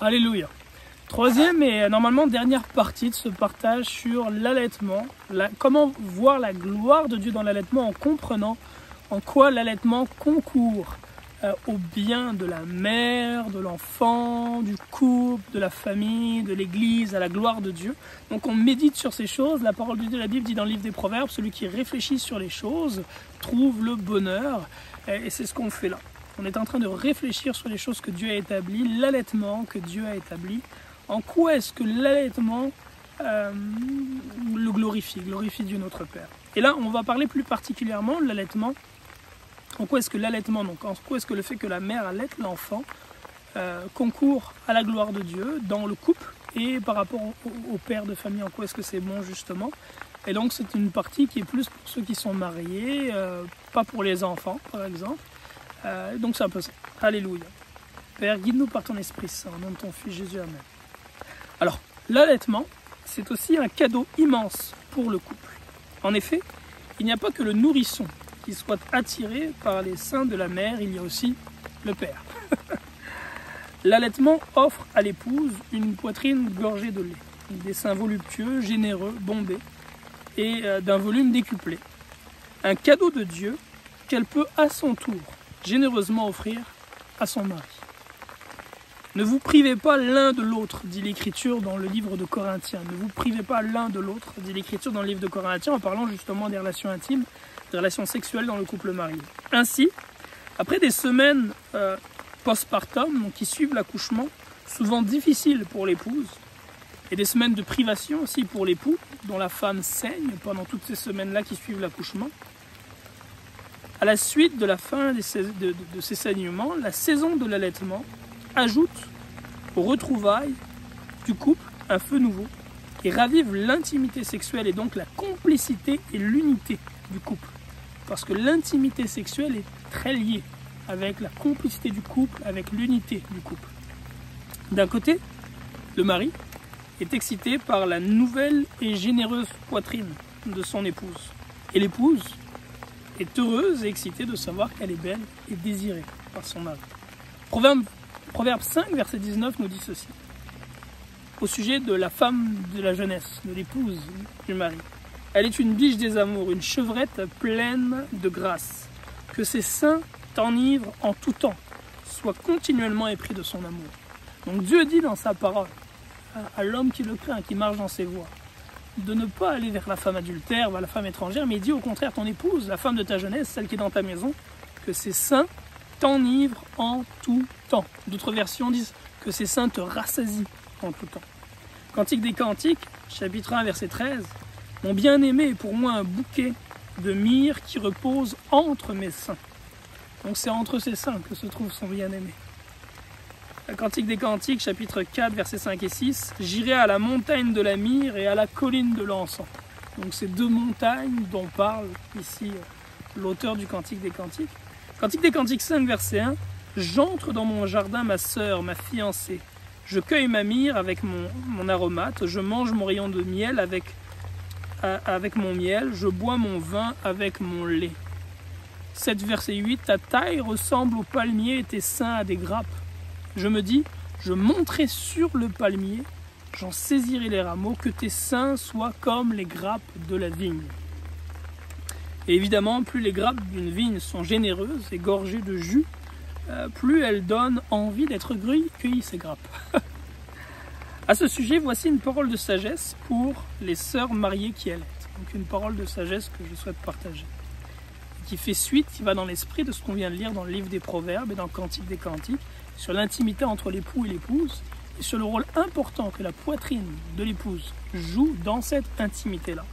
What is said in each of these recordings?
Alléluia. Troisième et normalement dernière partie de ce partage sur l'allaitement. Comment voir la gloire de Dieu dans l'allaitement en comprenant en quoi l'allaitement concourt au bien de la mère, de l'enfant, du couple, de la famille, de l'église, à la gloire de Dieu. Donc on médite sur ces choses. La parole de Dieu, la Bible dit dans le livre des Proverbes, celui qui réfléchit sur les choses trouve le bonheur. Et c'est ce qu'on fait là. On est en train de réfléchir sur les choses que Dieu a établies, l'allaitement que Dieu a établi. En quoi est-ce que l'allaitement le glorifie Dieu notre Père. Et là, on va parler plus particulièrement de l'allaitement. En quoi est-ce que l'allaitement, donc en quoi est-ce que le fait que la mère allaite l'enfant concourt à la gloire de Dieu dans le couple et par rapport au père de famille, en quoi est-ce que c'est bon justement. Et donc c'est une partie qui est plus pour ceux qui sont mariés, pas pour les enfants par exemple. Donc c'est un peu ça. Alléluia. Père, guide-nous par ton Esprit Saint, au nom de ton Fils Jésus, amen. Alors, l'allaitement, c'est aussi un cadeau immense pour le couple. En effet, il n'y a pas que le nourrisson qui soit attiré par les seins de la mère, il y a aussi le père. L'allaitement offre à l'épouse une poitrine gorgée de lait, des seins voluptueux, généreux, bombés et d'un volume décuplé. Un cadeau de Dieu qu'elle peut à son tour généreusement offrir à son mari. Ne vous privez pas l'un de l'autre, dit l'Écriture dans le livre de Corinthiens. Ne vous privez pas l'un de l'autre, dit l'Écriture dans le livre de Corinthiens, en parlant justement des relations intimes, des relations sexuelles dans le couple marié. Ainsi, après des semaines postpartum, donc qui suivent l'accouchement, souvent difficiles pour l'épouse, et des semaines de privation aussi pour l'époux, dont la femme saigne pendant toutes ces semaines-là qui suivent l'accouchement, à la suite de la fin de ces saignements, la saison de l'allaitement ajoute aux retrouvailles du couple un feu nouveau et ravive l'intimité sexuelle et donc la complicité et l'unité du couple. Parce que l'intimité sexuelle est très liée avec la complicité du couple, avec l'unité du couple. D'un côté, le mari est excité par la nouvelle et généreuse poitrine de son épouse. Et l'épouse est heureuse et excitée de savoir qu'elle est belle et désirée par son mari. Proverbe 5, verset 19 nous dit ceci, au sujet de la femme de la jeunesse, de l'épouse du mari. Elle est une biche des amours, une chevrette pleine de grâce. Que ses seins t'enivrent en tout temps, sois continuellement épris de son amour. Donc Dieu dit dans sa parole à l'homme qui le craint, qui marche dans ses voies, de ne pas aller vers la femme adultère, vers la femme étrangère, mais il dit au contraire ton épouse, la femme de ta jeunesse, celle qui est dans ta maison, que ses seins t'enivre en tout temps. D'autres versions disent que ses seins te rassasient en tout temps. Cantique des Cantiques, chapitre 1, verset 13. Mon bien-aimé est pour moi un bouquet de myrrhe qui repose entre mes seins. Donc c'est entre ses seins que se trouve son bien-aimé. Cantique des Cantiques, chapitre 4, versets 5 et 6. J'irai à la montagne de la myrrhe et à la colline de l'encens. Donc ces deux montagnes dont parle ici l'auteur du Cantique des Cantiques. Cantique des Cantiques 5, verset 1. J'entre dans mon jardin, ma sœur, ma fiancée. Je cueille ma myrrhe avec mon aromate. Je mange mon rayon de miel avec mon miel. Je bois mon vin avec mon lait. 7, verset 8. Ta taille ressemble au palmier et tes seins à des grappes. Je me dis, je monterai sur le palmier. J'en saisirai les rameaux. Que tes seins soient comme les grappes de la vigne. Et évidemment, plus les grappes d'une vigne sont généreuses et gorgées de jus, plus elles donnent envie d'être cueillies, ces grappes. À ce sujet, voici une parole de sagesse pour les sœurs mariées qui allaitent. Donc une parole de sagesse que je souhaite partager. Qui fait suite, qui va dans l'esprit de ce qu'on vient de lire dans le livre des Proverbes et dans le Cantique des Cantiques, sur l'intimité entre l'époux et l'épouse, et sur le rôle important que la poitrine de l'épouse joue dans cette intimité-là.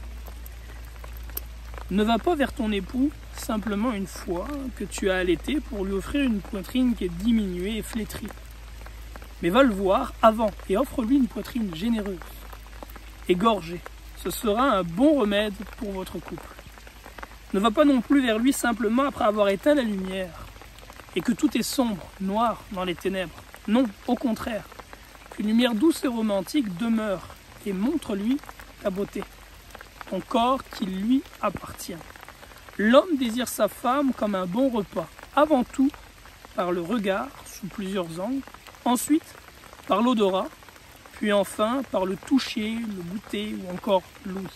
Ne va pas vers ton époux simplement une fois que tu as allaité pour lui offrir une poitrine qui est diminuée et flétrie. Mais va le voir avant et offre-lui une poitrine généreuse et gorgée. Ce sera un bon remède pour votre couple. Ne va pas non plus vers lui simplement après avoir éteint la lumière et que tout est sombre, noir dans les ténèbres. Non, au contraire, qu'une lumière douce et romantique demeure et montre-lui ta beauté. Ton corps qui lui appartient. L'homme désire sa femme comme un bon repas, avant tout par le regard sous plusieurs angles, ensuite par l'odorat, puis enfin par le toucher, le goûter ou encore l'ouïe.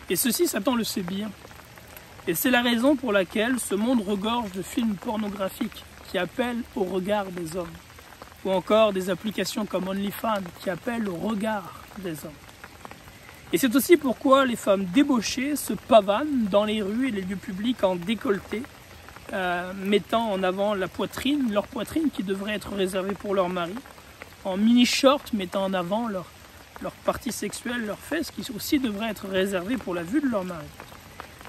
Et ceci, Satan le sait bien. Et c'est la raison pour laquelle ce monde regorge de films pornographiques qui appellent au regard des hommes, ou encore des applications comme OnlyFans qui appellent au regard des hommes. Et c'est aussi pourquoi les femmes débauchées se pavanent dans les rues et les lieux publics en décolleté, mettant en avant leur poitrine qui devrait être réservée pour leur mari, en mini-short mettant en avant leur partie sexuelle, leurs fesses, qui aussi devraient être réservées pour la vue de leur mari.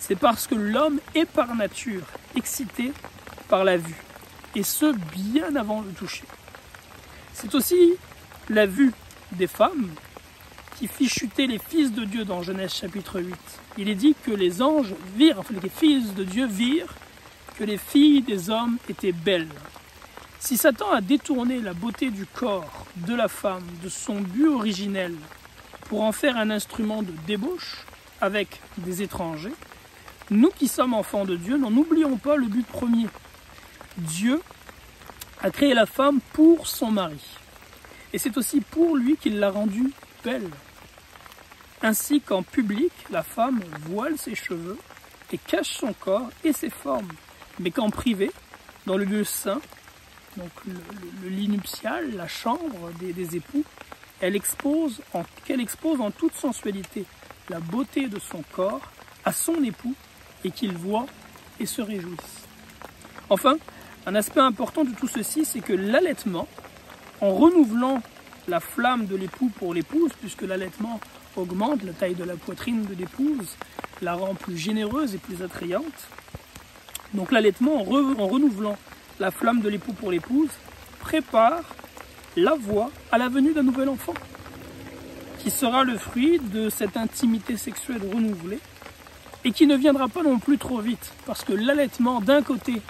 C'est parce que l'homme est par nature excité par la vue, et ce bien avant le toucher. C'est aussi la vue des femmes qui fit chuter les fils de Dieu dans Genèse chapitre 8. Il est dit que les anges virent, enfin les fils de Dieu virent que les filles des hommes étaient belles. Si Satan a détourné la beauté du corps de la femme de son but originel pour en faire un instrument de débauche avec des étrangers, nous qui sommes enfants de Dieu, n'en oublions pas le but premier. Dieu a créé la femme pour son mari. Et c'est aussi pour lui qu'il l'a rendue belle. Ainsi qu'en public, la femme voile ses cheveux et cache son corps et ses formes. Mais qu'en privé, dans le lieu saint, donc le lit nuptial, la chambre des époux, qu'elle expose en toute sensualité la beauté de son corps à son époux et qu'il voit et se réjouisse. Enfin, un aspect important de tout ceci, c'est que l'allaitement, en renouvelant la flamme de l'époux pour l'épouse, puisque l'allaitement augmente la taille de la poitrine de l'épouse, la rend plus généreuse et plus attrayante. Donc l'allaitement, en renouvelant la flamme de l'époux pour l'épouse, prépare la voie à la venue d'un nouvel enfant, qui sera le fruit de cette intimité sexuelle renouvelée, et qui ne viendra pas non plus trop vite, parce que l'allaitement, d'un côté,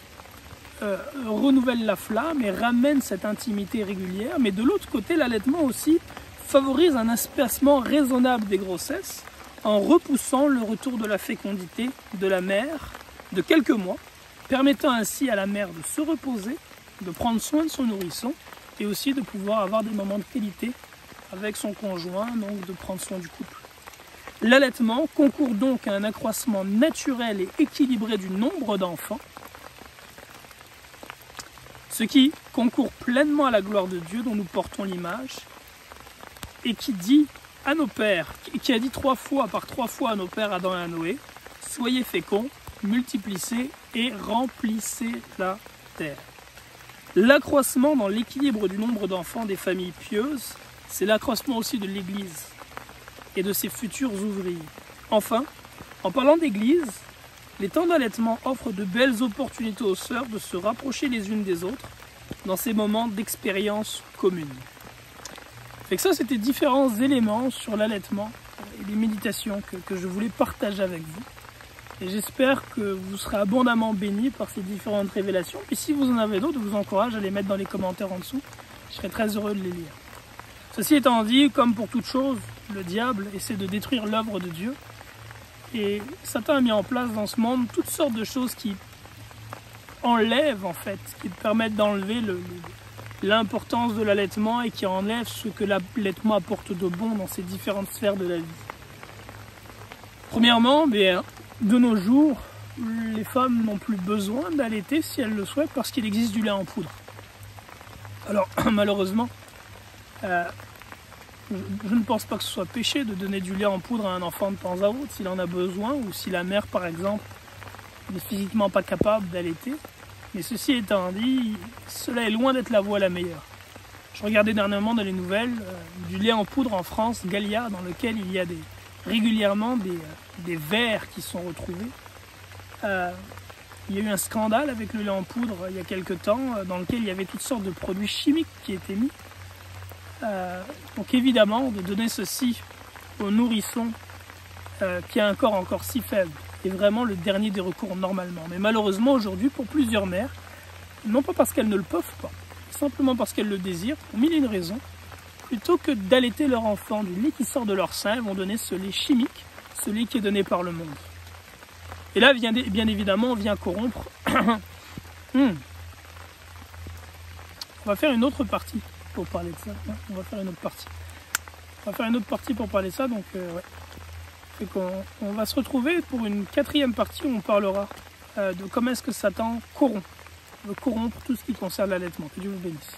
renouvelle la flamme et ramène cette intimité régulière, mais de l'autre côté, l'allaitement aussi favorise un espacement raisonnable des grossesses en repoussant le retour de la fécondité de la mère de quelques mois, permettant ainsi à la mère de se reposer, de prendre soin de son nourrisson et aussi de pouvoir avoir des moments de qualité avec son conjoint, donc de prendre soin du couple. L'allaitement concourt donc à un accroissement naturel et équilibré du nombre d'enfants, ce qui concourt pleinement à la gloire de Dieu dont nous portons l'image, et qui dit à nos pères, qui a dit par trois fois à nos pères Adam et à Noé, « Soyez féconds, multiplissez et remplissez la terre ». L'accroissement dans l'équilibre du nombre d'enfants des familles pieuses, c'est l'accroissement aussi de l'Église et de ses futurs ouvriers. Enfin, en parlant d'Église, les temps d'allaitement offrent de belles opportunités aux sœurs de se rapprocher les unes des autres dans ces moments d'expérience commune. Fait que ça, c'était différents éléments sur l'allaitement et les méditations que je voulais partager avec vous. Et j'espère que vous serez abondamment bénis par ces différentes révélations. Puis si vous en avez d'autres, je vous encourage à les mettre dans les commentaires en dessous. Je serai très heureux de les lire. Ceci étant dit, comme pour toute chose, le diable essaie de détruire l'œuvre de Dieu. Et Satan a mis en place dans ce monde toutes sortes de choses qui enlèvent en fait, qui permettent d'enlever l'importance de l'allaitement et qui enlèvent ce que l'allaitement apporte de bon dans ces différentes sphères de la vie. Premièrement, de nos jours, les femmes n'ont plus besoin d'allaiter si elles le souhaitent parce qu'il existe du lait en poudre. Alors malheureusement, je ne pense pas que ce soit péché de donner du lait en poudre à un enfant de temps à autre s'il en a besoin ou si la mère par exemple n'est physiquement pas capable d'allaiter. Mais ceci étant dit, cela est loin d'être la voie la meilleure. Je regardais dernièrement dans les nouvelles du lait en poudre en France, Gallia, dans lequel il y a régulièrement des vers qui sont retrouvés. Il y a eu un scandale avec le lait en poudre il y a quelque temps, dans lequel il y avait toutes sortes de produits chimiques qui étaient mis. Donc évidemment, de donner ceci au nourrisson qui a un corps encore si faible est vraiment le dernier des recours normalement. Mais malheureusement aujourd'hui, pour plusieurs mères, non pas parce qu'elles ne le peuvent pas, simplement parce qu'elles le désirent, pour mille et une raisons, plutôt que d'allaiter leur enfant du lait qui sort de leur sein, elles vont donner ce lait chimique, ce lait qui est donné par le monde. Et là, bien évidemment, on vient corrompre On va faire une autre partie pour parler de ça. Ouais, on va faire une autre partie. On va faire une autre partie pour parler de ça, donc ouais. Et on va se retrouver pour une 4e partie où on parlera de comment est-ce que Satan corrompt tout ce qui concerne l'allaitement. Que Dieu vous bénisse.